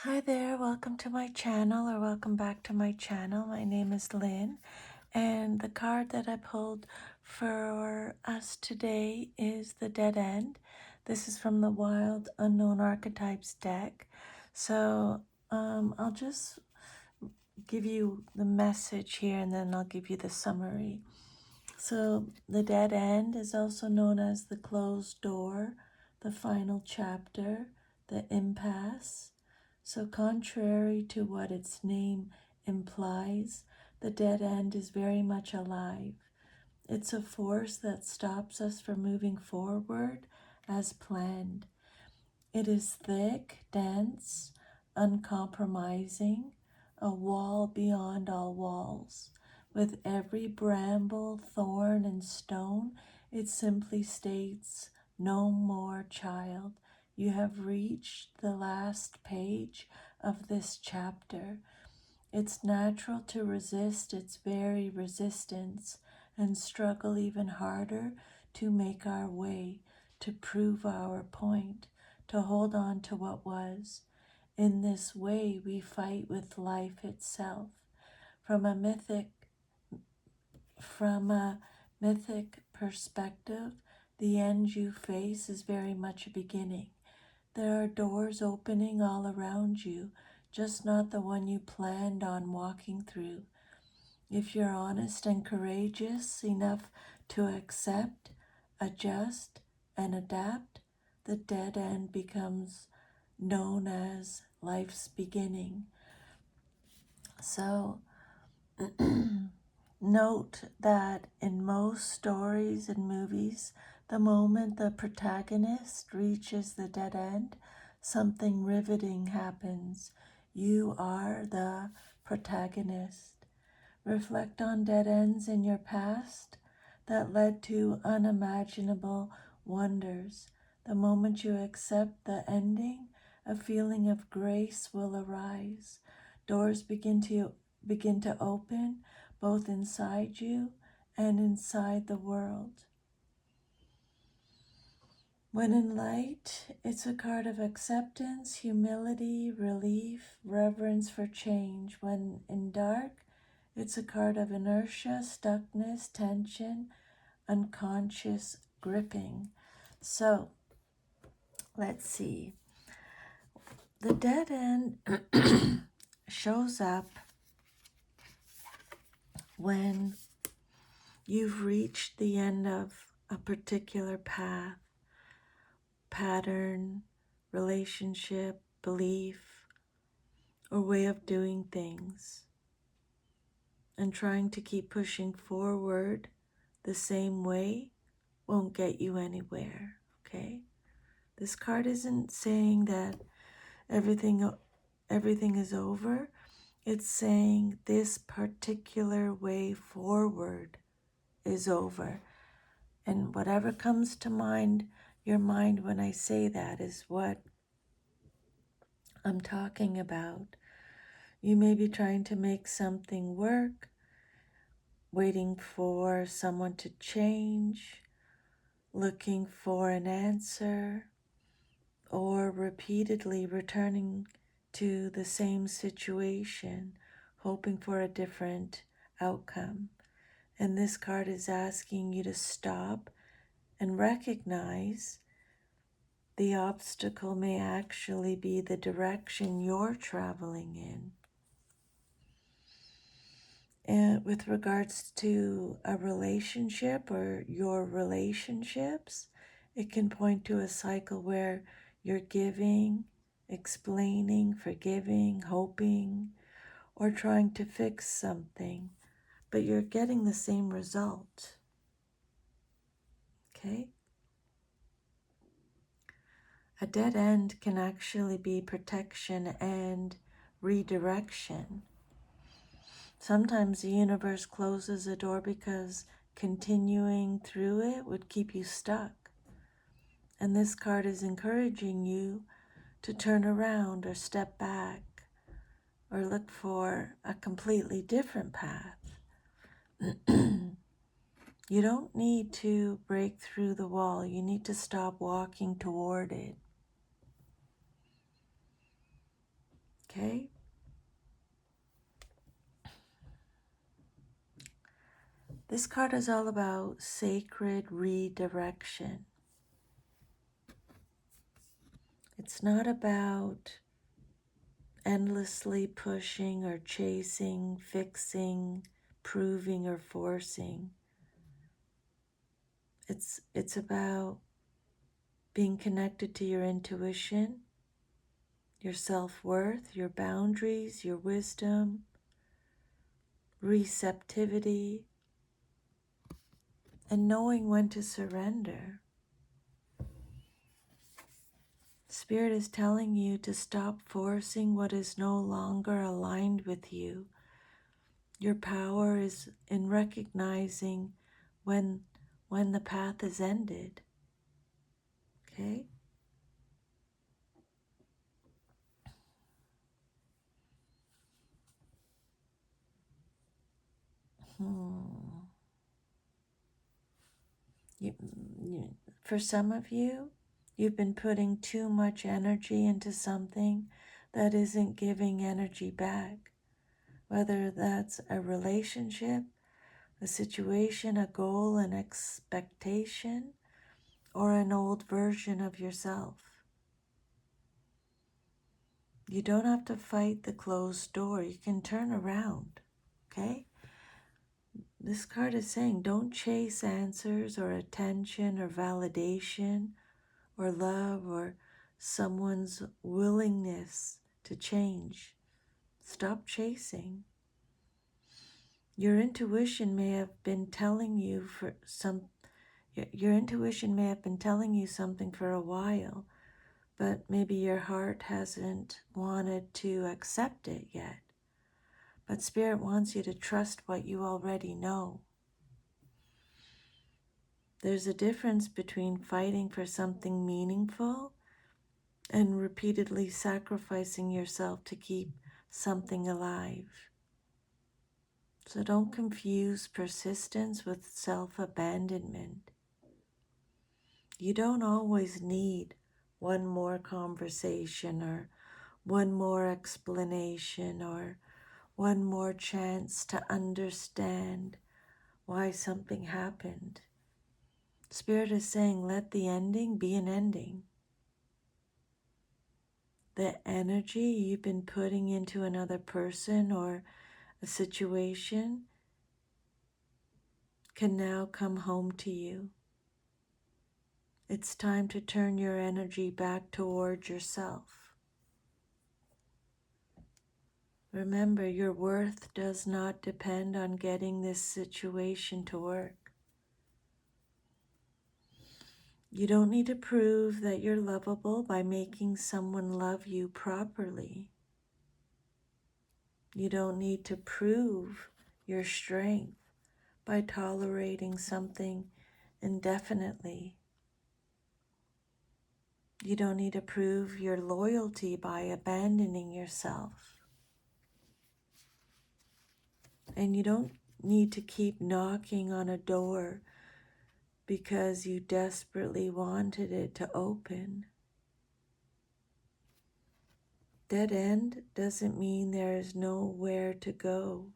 Hi there, welcome to my channel or welcome back to my channel. My name is Lynn, and the card that I pulled for us today is the Dead End. This is from the Wild Unknown Archetypes deck. So I'll just give you the message here and then I'll give you the summary. So the Dead End is also known as the closed door, the final chapter, the impasse. So contrary to what its name implies, the dead end is very much alive. It's a force that stops us from moving forward as planned. It is thick, dense, uncompromising, a wall beyond all walls. With every bramble, thorn, and stone, it simply states, "No more, child. You have reached the last page of this chapter." It's natural to resist its very resistance and struggle even harder to make our way, to prove our point, to hold on to what was. In this way, we fight with life itself. From a mythic perspective, the end you face is very much a beginning. There are doors opening all around you, just not the one you planned on walking through. If you're honest and courageous enough to accept, adjust, and adapt, the dead end becomes known as life's beginning. So, note that in most stories and movies, the moment the protagonist reaches the dead end, something riveting happens. You are the protagonist. Reflect on dead ends in your past that led to unimaginable wonders. The moment you accept the ending, a feeling of grace will arise. Doors begin to open both inside you and inside the world. When in light, it's a card of acceptance, humility, relief, reverence for change. When in dark, it's a card of inertia, stuckness, tension, unconscious gripping. So, let's see. The dead end shows up when you've reached the end of a particular path, pattern, relationship, belief, or way of doing things, and trying to keep pushing forward the same way won't get you anywhere, okay? This card isn't saying that everything is over. It's saying this particular way forward is over. And whatever comes to your mind when I say that is what I'm talking about. You may be trying to make something work, waiting for someone to change, looking for an answer, or repeatedly returning to the same situation, hoping for a different outcome. And this card is asking you to stop and recognize the obstacle may actually be the direction you're traveling in. And with regards to a relationship or your relationships, it can point to a cycle where you're giving, explaining, forgiving, hoping, or trying to fix something, but you're getting the same result. Okay? A dead end can actually be protection and redirection. Sometimes the universe closes a door because continuing through it would keep you stuck. And this card is encouraging you to turn around or step back or look for a completely different path. You don't need to break through the wall. You need to stop walking toward it. Okay? This card is all about sacred redirection. It's not about endlessly pushing or chasing, fixing, proving or forcing. It's about being connected to your intuition, your self-worth, your boundaries, your wisdom, receptivity, and knowing when to surrender. Spirit is telling you to stop forcing what is no longer aligned with you. Your power is in recognizing when the path is ended. Okay? Hmm. You, for some of you, you've been putting too much energy into something that isn't giving energy back. Whether that's a relationship, a situation, a goal, an expectation, or an old version of yourself. You don't have to fight the closed door. You can turn around, okay? This card is saying don't chase answers or attention or validation or love or someone's willingness to change. Stop chasing. Your intuition may have been telling you your intuition may have been telling you something for a while, but maybe your heart hasn't wanted to accept it yet. But Spirit wants you to trust what you already know. There's a difference between fighting for something meaningful and repeatedly sacrificing yourself to keep something alive. So don't confuse persistence with self-abandonment. You don't always need one more conversation or one more explanation or one more chance to understand why something happened. Spirit is saying, let the ending be an ending. The energy you've been putting into another person or a situation can now come home to you. It's time to turn your energy back towards yourself. Remember, your worth does not depend on getting this situation to work. You don't need to prove that you're lovable by making someone love you properly. You don't need to prove your strength by tolerating something indefinitely. You don't need to prove your loyalty by abandoning yourself. And you don't need to keep knocking on a door because you desperately wanted it to open. Dead end doesn't mean there is nowhere to go.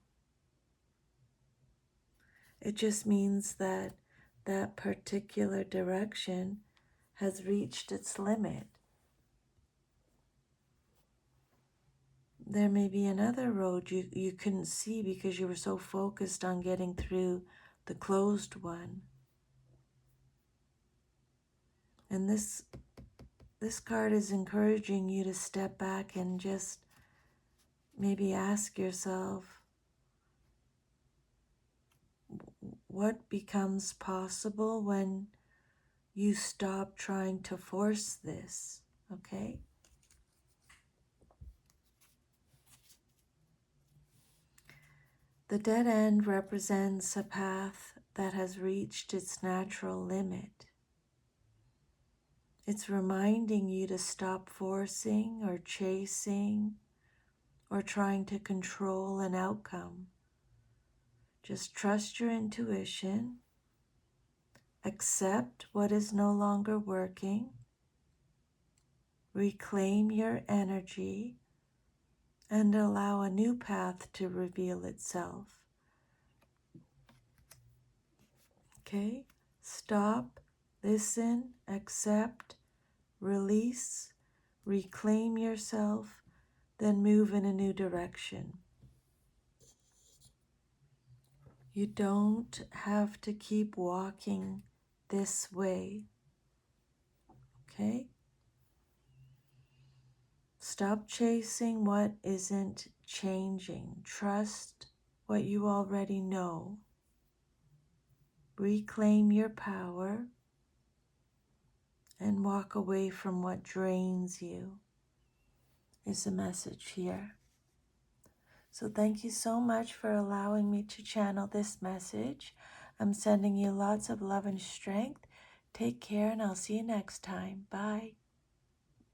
It just means that that particular direction has reached its limit. There may be another road you couldn't see because you were so focused on getting through the closed one. And this card is encouraging you to step back and just maybe ask yourself, what becomes possible when you stop trying to force this, okay? The dead end represents a path that has reached its natural limit. It's reminding you to stop forcing or chasing or trying to control an outcome. Just trust your intuition, accept what is no longer working, reclaim your energy, and allow a new path to reveal itself. Okay? Stop, listen, accept, release, reclaim yourself, then move in a new direction. You don't have to keep walking this way. Okay? Stop chasing what isn't changing. Trust what you already know. Reclaim your power and walk away from what drains you, is the message here. So thank you so much for allowing me to channel this message. I'm sending you lots of love and strength. Take care, and I'll see you next time. Bye.